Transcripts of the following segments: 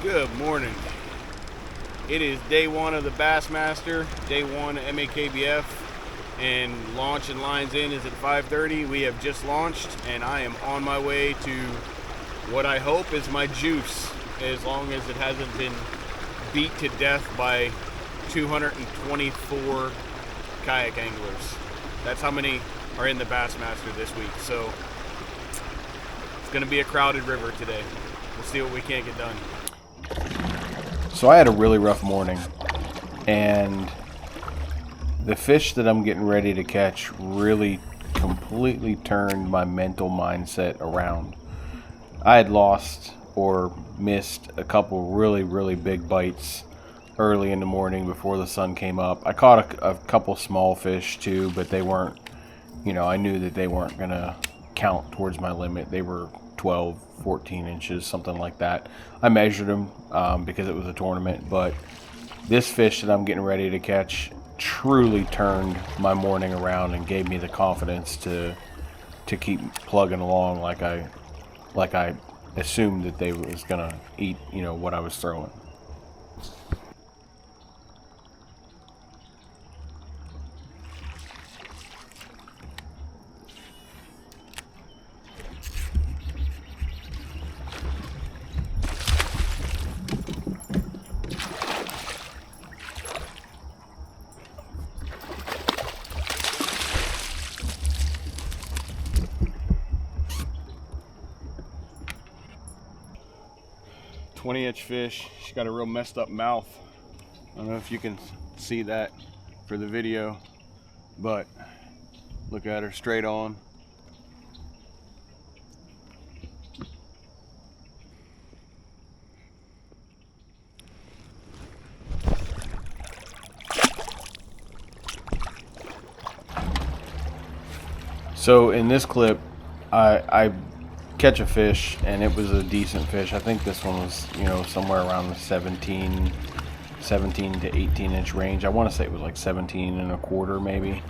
Good morning. It is day one of the Bassmaster, day one MAKBF, and launch and lines in is at 5:30. We have just launched, and I am on my way to what I hope is my juice, as long as it hasn't been beat to death by 224 kayak anglers. That's how many are in the Bassmaster this week. So it's going to be a crowded river today. We'll see what we can't get done. So I had a really rough morning, and the fish that I'm getting ready to catch really completely turned my mental mindset around. I had lost or missed a couple really big bites early in the morning before the sun came up. I caught a couple small fish too, but they weren't, I knew that they weren't gonna count towards my limit. They were 12, 14 inches, something like that. I measured them because it was a tournament, but this fish that I'm getting ready to catch truly turned my morning around and gave me the confidence to keep plugging along like I assumed that they was gonna eat, what I was throwing. Inch fish. She's got a real messed up mouth. I don't know if you can see that for the video, but look at her straight on. So in this clip, I catch a fish, and it was a decent fish. I think this one was, somewhere around the 17 to 18 inch range. I want to say it was like 17 and a quarter maybe.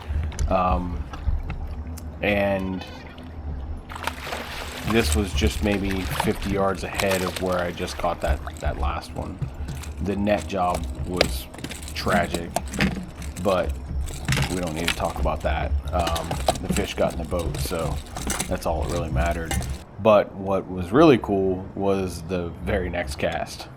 And this was just maybe 50 yards ahead of where I just caught that last one. The net job was tragic, but we don't need to talk about that. The fish got in the boat, so that's all that really mattered. But what was really cool was the very next cast.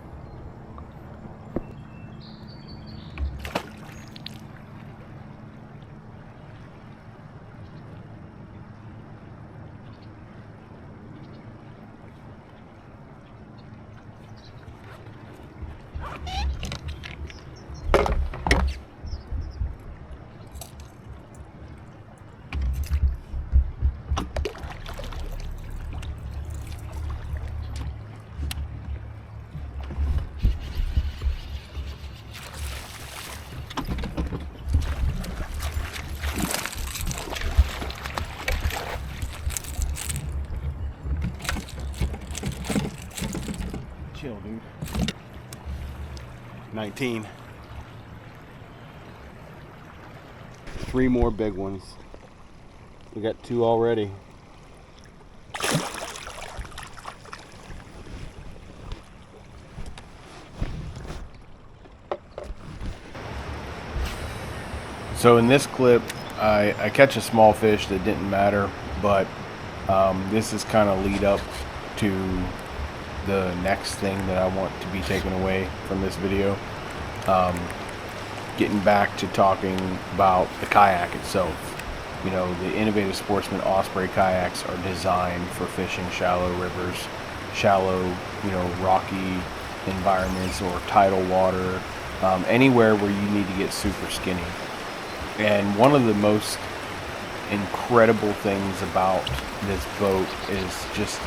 Chill, dude. 19. 3 more big ones. We got 2 already. So in this clip, I catch a small fish that didn't matter, but this is kind of lead up to the next thing that I want to be taken away from this video. Getting back to talking about the kayak itself. The innovative Sportsman Osprey kayaks are designed for fishing shallow rivers, shallow, rocky environments or tidal water, anywhere where you need to get super skinny. And one of the most incredible things about this boat is just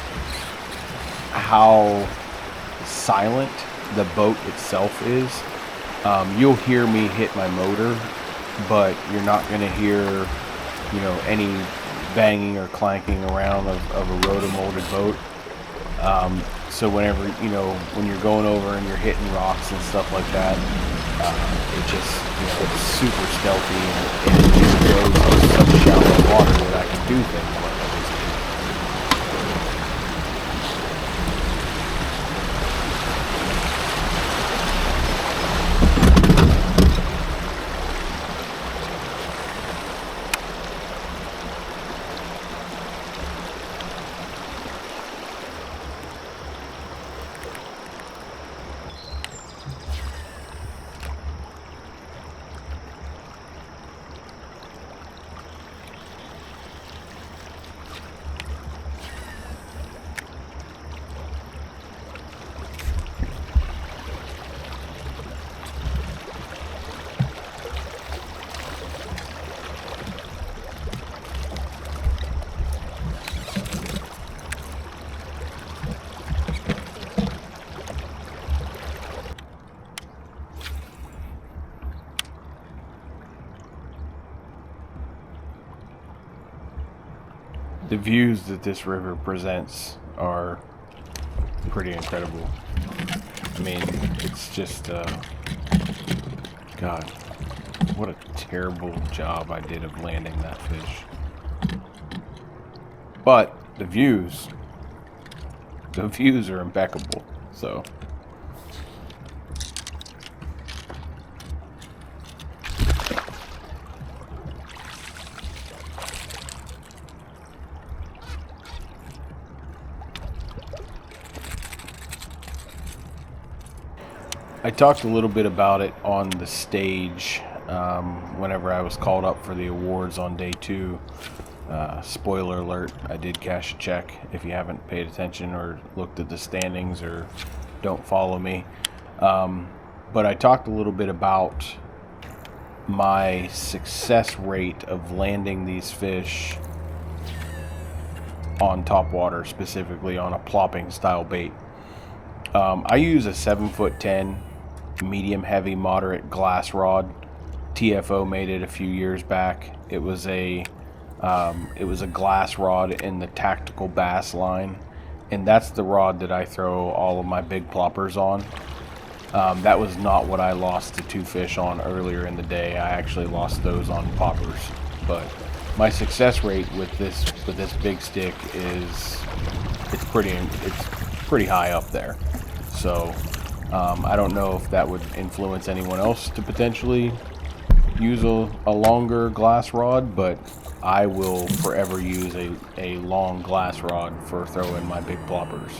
how silent the boat itself is. You'll hear me hit my motor, but you're not going to hear, any banging or clanking around of a rotomolded boat. So whenever, when you're going over and you're hitting rocks and stuff like that, it just, it's super stealthy, and it just goes in such shallow water that I can do things like that. The views that this river presents are pretty incredible. I mean, it's just, God, what a terrible job I did of landing that fish. But the views are impeccable, so. I talked a little bit about it on the stage whenever I was called up for the awards on day 2. Spoiler alert, I did cash a check if you haven't paid attention or looked at the standings or don't follow me. But I talked a little bit about my success rate of landing these fish on top water, specifically on a plopping style bait. I use a 7'10" medium heavy moderate glass rod. TFO made it a few years back. It was a glass rod in the tactical bass line, and that's the rod that I throw all of my big ploppers on. That was not what I lost the 2 fish on earlier in the day. I actually lost those on poppers, but my success rate with this big stick is it's pretty high up there. So I don't know if that would influence anyone else to potentially use a longer glass rod, but I will forever use a long glass rod for throwing my big ploppers.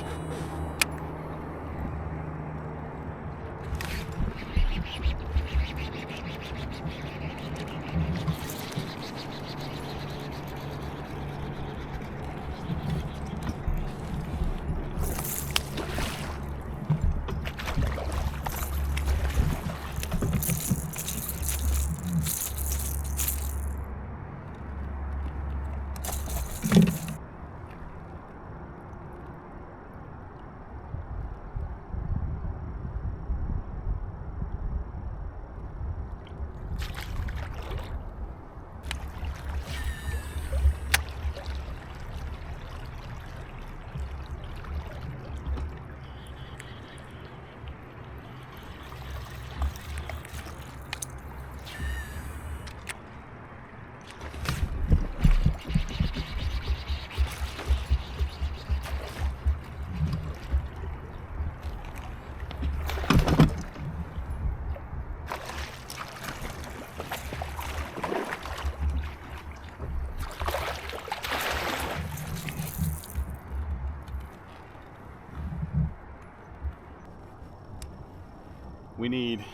We need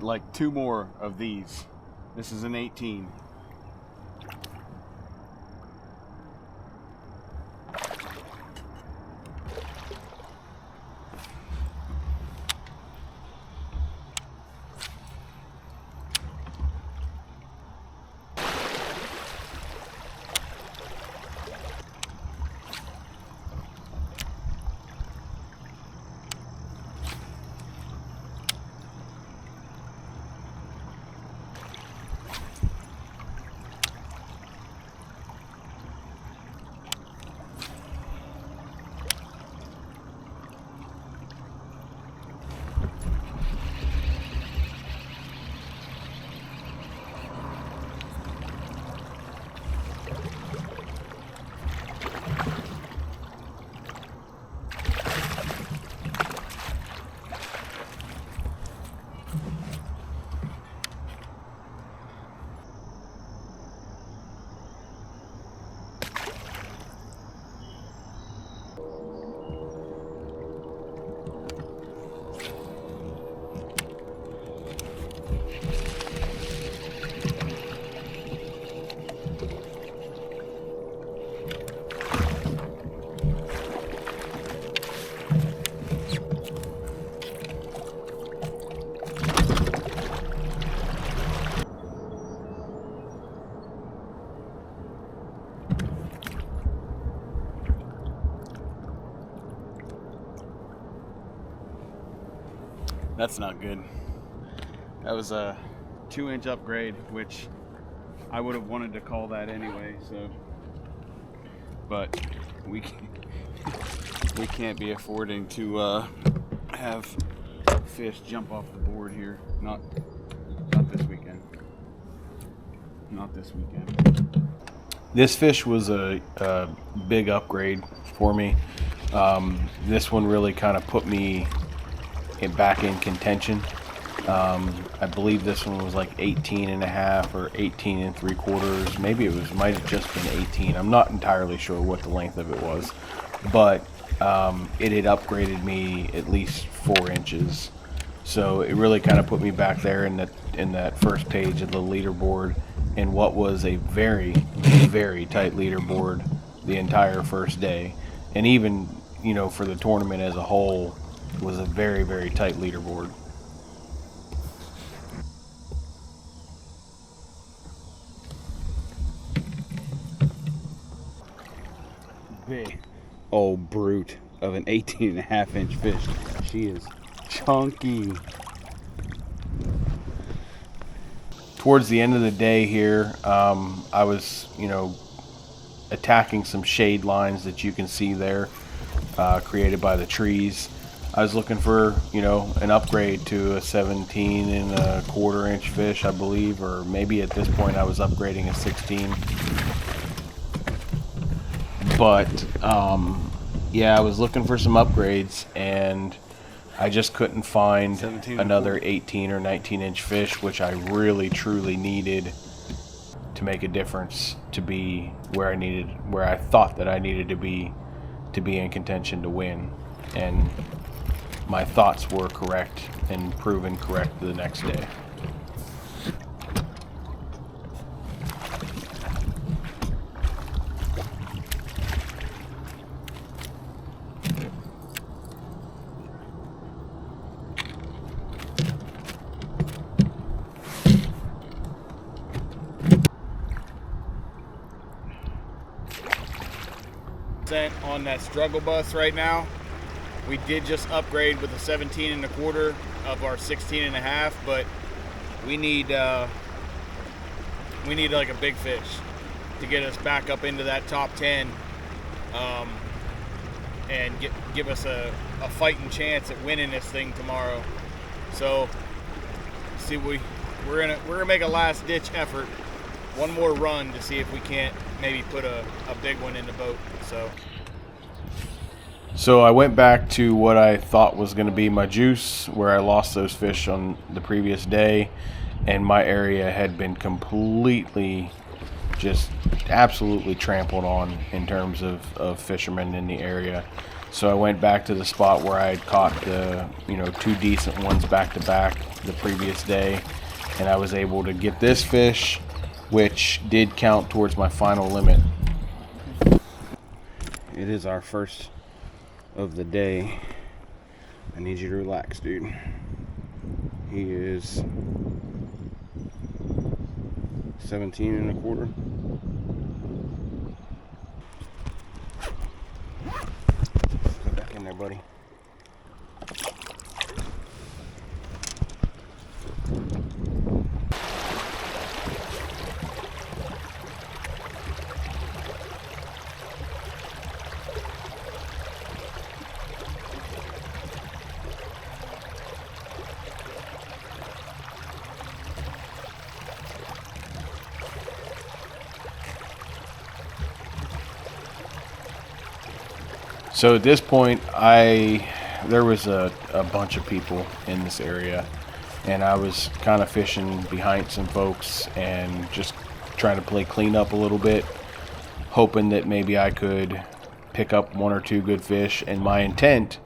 like 2 more of these. This is an 18. That's not good. That was a 2-inch upgrade, which I would have wanted to call that anyway, so but we can't be affording to have fish jump off the board here. Not this weekend. Not this weekend. This fish was a big upgrade for me. This one really kind of put me back in contention. I believe this one was like 18 and a half or 18 and 3/4. Maybe it might have just been 18. I'm not entirely sure what the length of it was, but it had upgraded me at least 4 inches. So it really kind of put me back there in that first page of the leaderboard, in what was a very, very tight leaderboard the entire first day. And even, for the tournament as a whole, was a very, very tight leaderboard. Big old brute of an 18.5-inch fish. She is chunky. Towards the end of the day here, I was, attacking some shade lines that you can see there, created by the trees. I was looking for, an upgrade to a 17.25-inch fish, I believe, or maybe at this point I was upgrading a 16. But, yeah, I was looking for some upgrades, and I just couldn't find another 18 or 19-inch fish, which I really, truly needed to make a difference, to be where I thought that I needed to be in contention to win. And my thoughts were correct and proven correct the next day. On that struggle bus right now. We did just upgrade with a 17.25 of our 16.5, but we need like a big fish to get us back up into that top 10, and give us a fighting chance at winning this thing tomorrow. So see, we're gonna make a last ditch effort, one more run to see if we can't maybe put a big one in the boat. So I went back to what I thought was going to be my juice, where I lost those fish on the previous day, and my area had been completely, just absolutely trampled on in terms of fishermen in the area. So I went back to the spot where I had caught the 2 decent ones back to back the previous day, and I was able to get this fish, which did count towards my final limit. It is our first of the day. I need you to relax, dude. He is 17.25. Go back in there, buddy. So at this point, there was a bunch of people in this area, and I was kind of fishing behind some folks and just trying to play cleanup a little bit, hoping that maybe I could pick up 1 or 2 good fish. And my intent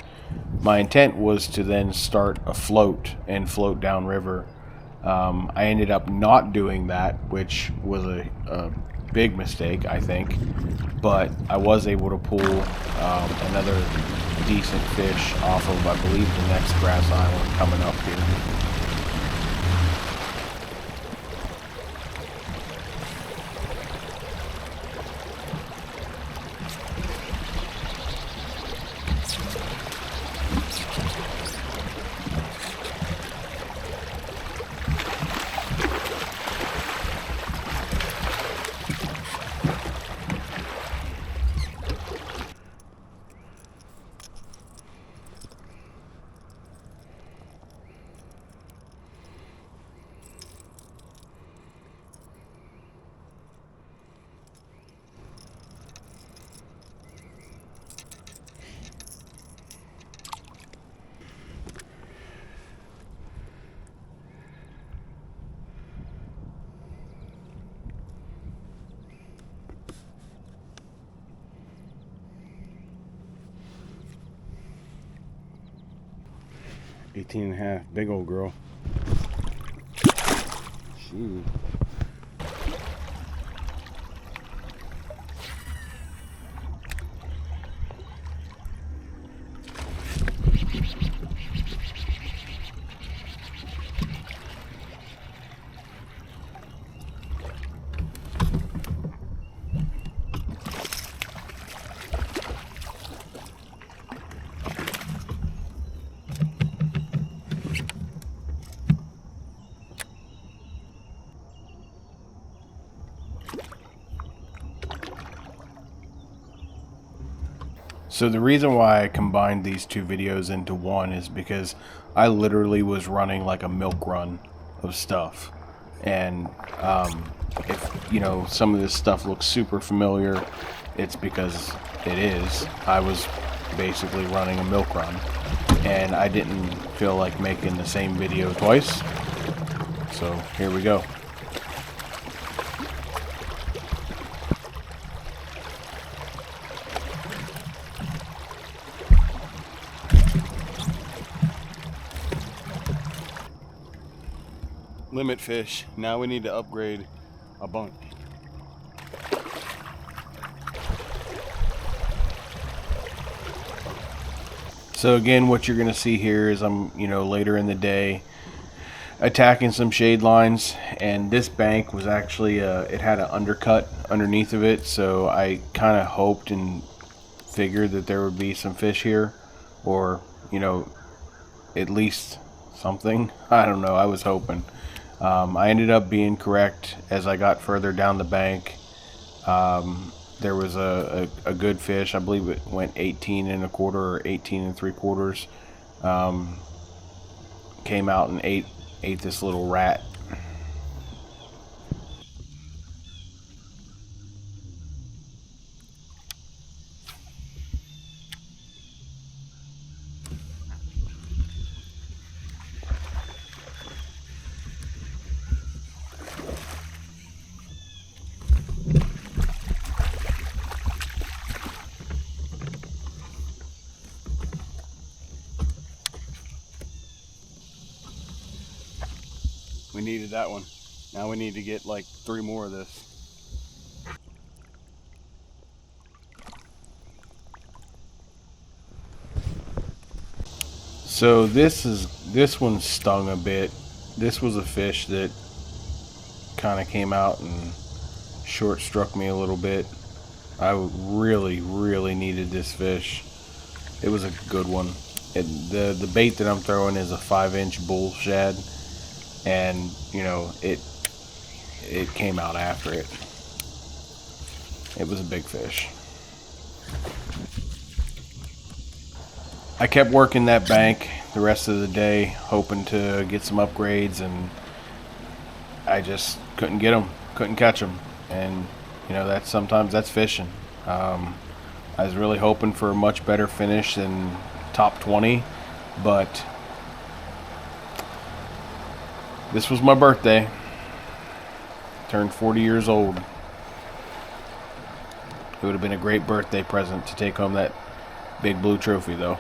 was to then start a float and float downriver. I ended up not doing that, which was a big mistake, I think, but I was able to pull another decent fish off of, I believe, the next grass island coming up here. 18 and a half. Big old girl. Shoot. So the reason why I combined these two videos into one is because I literally was running like a milk run of stuff. And if, you know, some of this stuff looks super familiar, it's because it is. I was basically running a milk run. And I didn't feel like making the same video twice. So here we go. Limit fish. Now we need to upgrade a bunch. So again, what you're going to see here is I'm, you know, later in the day attacking some shade lines, and this bank was actually it had an undercut underneath of it, so I kind of hoped and figured that there would be some fish here, or, you know, at least something. I don't know, I was hoping. I ended up being correct as I got further down the bank. There was a good fish. I believe it went 18 and a quarter or 18 and 3/4. Came out and ate this little rat. We needed that one. Now we need to get like 3 more of this. So this one stung a bit. This was a fish that kind of came out and short struck me a little bit. I really needed this fish. It was a good one. The bait that I'm throwing is a 5-inch bull shad, and you know it came out after it. It was a big fish. I kept working that bank the rest of the day, hoping to get some upgrades, and I just couldn't get them, couldn't catch them. And you know, sometimes that's fishing. I was really hoping for a much better finish than top 20, but this was my birthday. Turned 40 years old. It would have been a great birthday present to take home that big blue trophy though.